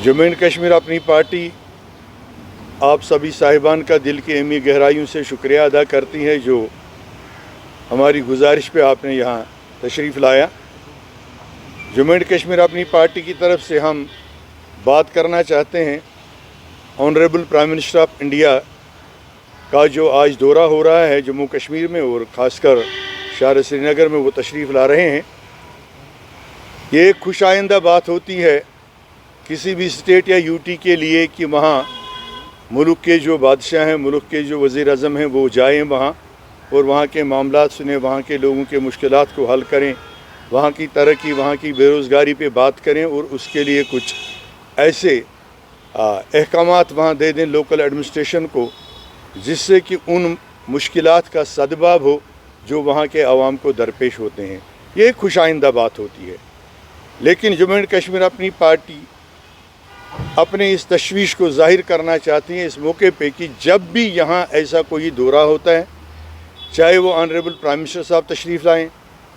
Jammu and Kashmir अपनी party आप सभी साहिबान का दिल की अमी गहराइयों से शुक्रिया अदा करती है जो हमारी गुजारिश पे आपने यहाँ तशरीफ़ लाया। जम्मू एंड कश्मीर अपनी पार्टी की तरफ से हम बात करना चाहते हैं honourable prime minister of India का जो आज दौरा हो रहा है जम्मू कश्मीर में और ख़ासकर शहर श्रीनगर में वो तशरीफ़ ला रहे हैं। ये एक खुश आइंदा बात होती है किसी भी स्टेट या यूटी के लिए कि वहाँ मुल्क के जो बादशाह हैं, मुल्क के जो वज़ीर आज़म हैं वो जाएं वहाँ और वहाँ के मामलात सुने, वहाँ के लोगों के मुश्किलात को हल करें, वहाँ की तरक्की, वहाँ की बेरोज़गारी पे बात करें और उसके लिए कुछ ऐसे अहकामात वहाँ दे दें लोकल एडमिनिस्ट्रेशन को जिससे कि उन मुश्किलात का सदबाब हो जो वहाँ के आवाम को दरपेश होते हैं। ये खुश आइंदा बात होती है। लेकिन जम्मू एंड कश्मीर अपनी पार्टी अपने इस तशवीश को ज़ाहिर करना चाहती है इस मौके पे कि जब भी यहाँ ऐसा कोई दौरा होता है, चाहे वो ऑनरेबल प्राइम मिनिस्टर साहब तशरीफ़ लाएँ,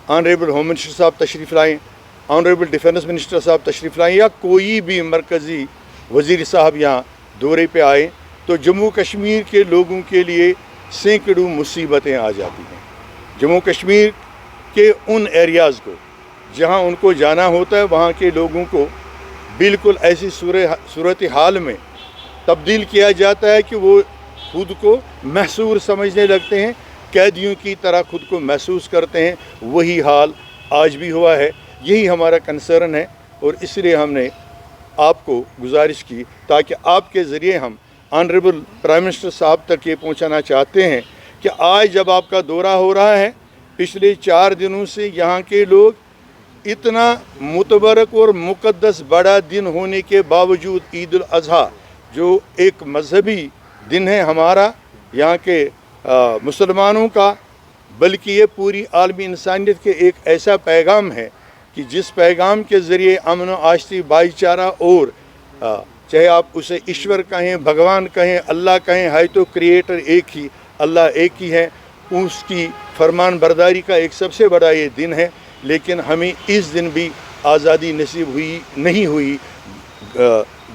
ऑनरेबल होम मिनिस्टर साहब तशरीफ़ लाएँ, ऑनरेबल डिफेंस मिनिस्टर साहब तशरीफ़ लाएँ या कोई भी मरकज़ी वज़ीर साहब यहाँ दौरे पे आए, तो जम्मू कश्मीर के लोगों के लिए सैकड़ों मुसीबतें आ जाती हैं। जम्मू कश्मीर के उन एरियाज़ को जहाँ उनको जाना होता है वहाँ के लोगों को बिल्कुल ऐसी सूरत हाल में तब्दील किया जाता है कि वो खुद को महसूर समझने लगते हैं, कैदियों की तरह खुद को महसूस करते हैं। वही हाल आज भी हुआ है। यही हमारा कंसर्न है और इसलिए हमने आपको गुजारिश की ताकि आपके ज़रिए हम ऑनरेबल प्राइम मिनिस्टर साहब तक ये पहुंचाना चाहते हैं कि आज जब आपका दौरा हो रहा है, पिछले 4 दिनों से यहाँ के लोग इतना मुतबरक और मुक़द्दस बड़ा दिन होने के बावजूद ईद उल अज़हा जो एक मजहबी दिन है हमारा यहाँ के मुसलमानों का, बल्कि ये पूरी आलमी इंसानियत के एक ऐसा पैगाम है कि जिस पैगाम के ज़रिए अमन व आश्ती भाईचारा और चाहे आप उसे ईश्वर कहें, भगवान कहें, अल्लाह कहें, है तो क्रिएटर एक ही, अल्लाह एक ही है, उसकी फरमान बरदारी का एक सबसे बड़ा ये दिन है। लेकिन हमें इस दिन भी आज़ादी नसीब नहीं हुई।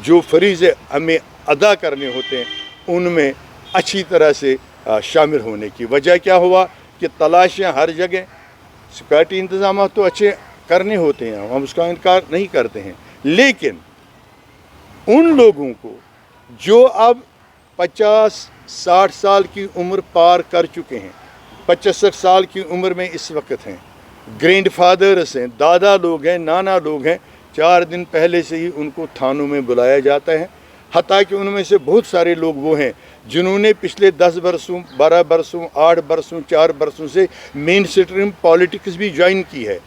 जो फ़रीज़े हमें अदा करने होते हैं उनमें अच्छी तरह से शामिल होने की वजह क्या हुआ कि तलाशियाँ हर जगह, सिक्योरिटी इंतज़ाम तो अच्छे करने होते हैं, हम उसका इनकार नहीं करते हैं, लेकिन उन लोगों को जो अब 50-60 साल की उम्र पार कर चुके हैं, 65 साल की उम्र में इस वक्त हैं, ग्रैंड फादर्स हैं, दादा लोग हैं, नाना लोग हैं, 4 दिन पहले से ही उनको थानों में बुलाया जाता है। हत्ता कि उनमें से बहुत सारे लोग वो हैं जिन्होंने पिछले 10 बरसों, 12 बरसों, 8 बरसों, 4 बरसों से मेन स्ट्रीम पॉलिटिक्स भी ज्वाइन की है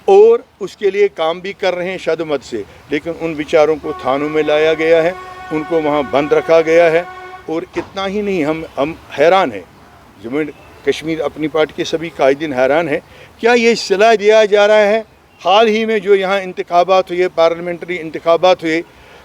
और उसके लिए काम भी कर रहे हैं शदमत से, लेकिन उन बेचारों को थानों में लाया गया है, उनको वहाँ बंद रखा गया है। और इतना ही नहीं, हम हैरान हैं, जम्मू एंड कश्मीर अपनी पार्टी के सभी कायदीन हैरान है। क्या ये सलाह दिया जा रहा है, हाल ही में जो यहाँ इंतखाबात हुए, पार्लियामेंट्री इंतखाबात हुए,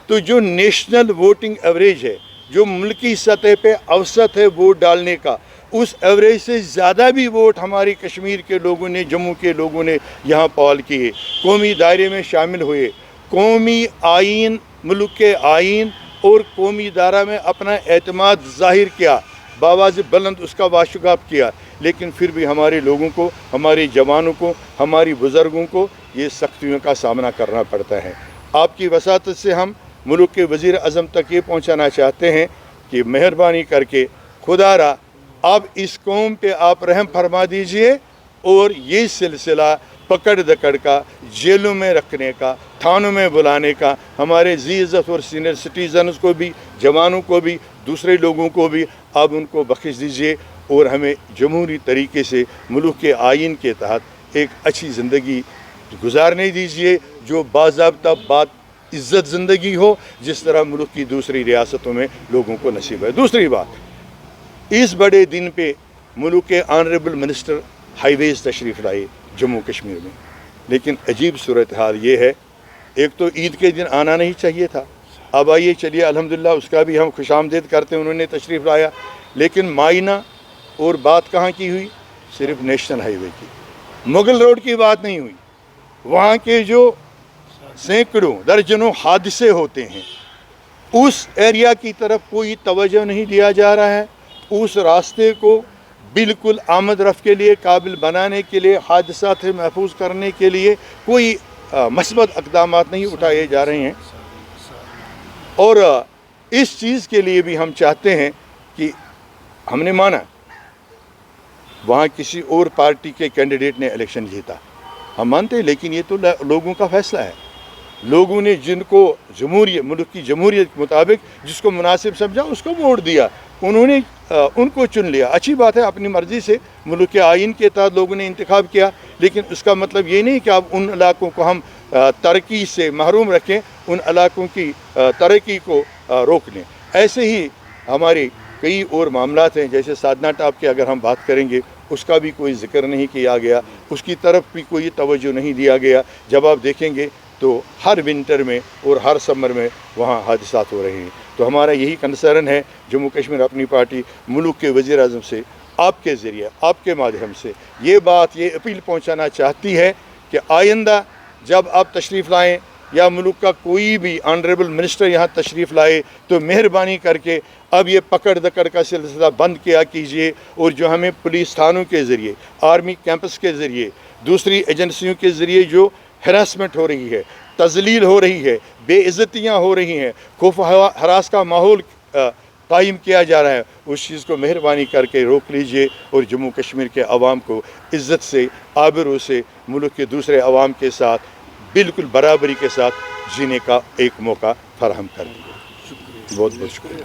तो जो नेशनल वोटिंग एवरेज है, जो मुल्की सतह पे औसत है वोट डालने का, उस एवरेज से ज़्यादा भी वोट हमारी कश्मीर के लोगों ने, जम्मू के लोगों ने यहाँ पाल किए, कौमी दायरे में शामिल हुए, कौमी आइन, मुल्क के आइन और कौमी दायरा में अपना एतमाद ज़ाहिर किया, बावाज़ बुलंद उसका वाशुगाब किया। लेकिन फिर भी हमारे लोगों को, हमारे जवानों को, हमारी बुज़ुर्गों को ये सख्तियों का सामना करना पड़ता है। आपकी वसातत से हम मुल्क के वज़ीर आज़म तक ये पहुँचाना चाहते हैं कि मेहरबानी करके खुदारा अब इस कौम पे आप रहम फरमा दीजिए और ये सिलसिला पकड़ दकड़ का, जेलों में रखने का, थानों में बुलाने का, हमारे इज़्ज़त और सीनियर सिटीज़न्स को भी, जवानों को भी, दूसरे लोगों को भी अब उनको बख्श दीजिए और हमें जमहूरी तरीके से मुल्क के आइन के तहत एक अच्छी ज़िंदगी गुजारने दीजिए जो बाज़ाब्ता बात इज़्ज़त ज़िंदगी हो, जिस तरह मुल्क की दूसरी रियासतों में लोगों को नसीब है। दूसरी बात, इस बड़े दिन पे मुल्क के ऑनरेबल मिनिस्टर हाईवेज़ तशरीफ़ लाए जम्मू कश्मीर में, लेकिन अजीब सूरत हाल ये है, एक तो ईद के दिन आना नहीं चाहिए था, अब आइए चलिए अल्हम्दुलिल्लाह उसका भी हम खुशामदीद करते हैं, उन्होंने तशरीफ़ लाया, लेकिन मायना और बात कहाँ की हुई, सिर्फ नेशनल हाईवे की, मुगल रोड की बात नहीं हुई। वहाँ के जो सैकड़ों दर्जनों हादसे होते हैं, उस एरिया की तरफ कोई तवज्जो नहीं दिया जा रहा है। उस रास्ते को बिल्कुल आमद रफ़्त के लिए काबिल बनाने के लिए, हादसा से महफूज करने के लिए कोई मस्बत इक़दामात नहीं उठाए जा रहे हैं। और इस चीज़ के लिए भी हम चाहते हैं कि हमने माना वहाँ किसी और पार्टी के कैंडिडेट ने इलेक्शन जीता, हम मानते हैं, लेकिन ये तो लोगों का फैसला है। लोगों ने जिनको जमहूरियत, मुल्क की जमहूरियत के मुताबिक जिसको मुनासिब समझा उसको वोट दिया, उन्होंने उनको चुन लिया। अच्छी बात है, अपनी मर्ज़ी से मुल्क के आइन के तहत लोगों ने इंतखाब किया, लेकिन उसका मतलब ये नहीं कि अब उन इलाकों को हम तरक्की से महरूम रखें, उन इलाकों की तरक्की को रोक लें। ऐसे ही हमारे कई और मामलात हैं, जैसे साधना टाप की अगर हम बात करेंगे, उसका भी कोई ज़िक्र नहीं किया गया, उसकी तरफ भी कोई तवज्जो नहीं दिया गया। जब आप देखेंगे तो हर विंटर में और हर समर में वहाँ हादसात हो रहे हैं। तो हमारा यही कंसर्न है, जम्मू कश्मीर अपनी पार्टी मुल्क के वज़ीर आज़म से आपके ज़रिए, आपके माध्यम से ये अपील पहुँचाना चाहती है कि आइंदा जब आप तशरीफ़ लाएँ या मुल्क का कोई भी ऑनरेबल मिनिस्टर यहाँ तशरीफ़ लाए, तो मेहरबानी करके अब ये पकड़ दकड़ का सिलसिला बंद किया कीजिए, और जो हमें पुलिस थानों के ज़रिए, आर्मी कैंपस के ज़रिए, दूसरी एजेंसियों के ज़रिए जो हरासमेंट हो रही है, तज़लील हो रही है, बेइज्जतियाँ हो रही हैं, खौफ हरास का माहौल कायम किया जा रहा है, उस चीज़ को मेहरबानी करके रोक लीजिए और जम्मू कश्मीर के अवाम को इज़्ज़त से, आबरू से मुल्क के दूसरे अवाम के साथ बिल्कुल बराबरी के साथ जीने का एक मौका फराहम कर दीजिए। बहुत बहुत शुक्रिया।